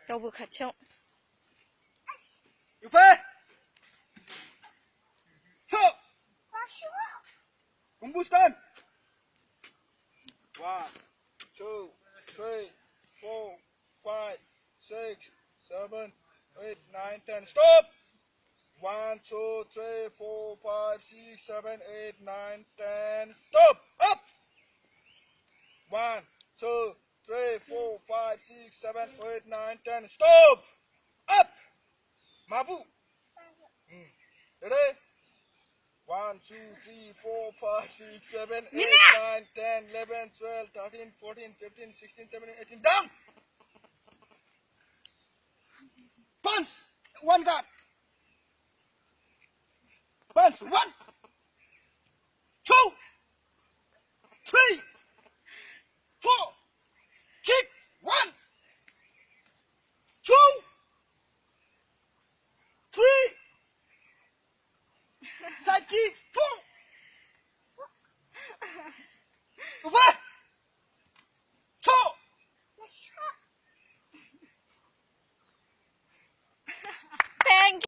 여보 같이 옆에 서 공부 시간 1, 2, 3, 4, 5, 6, 7, 8, 9, 10 stop 1, 2, 3, 4, 5, 6, 7, 8, 9, 10 stop up 1, 2, 3, 4, 5, 6, 7, 8, 9, 10 stop up 마부 ready 1, 2, 3, 4, 5, 6, 7, 8, 9, 10, 11, 12, 13, 14, 15, 16, 17, 18 down punch one guard punch 1, 2, 3, 4 kick 1, 2, 3 side kick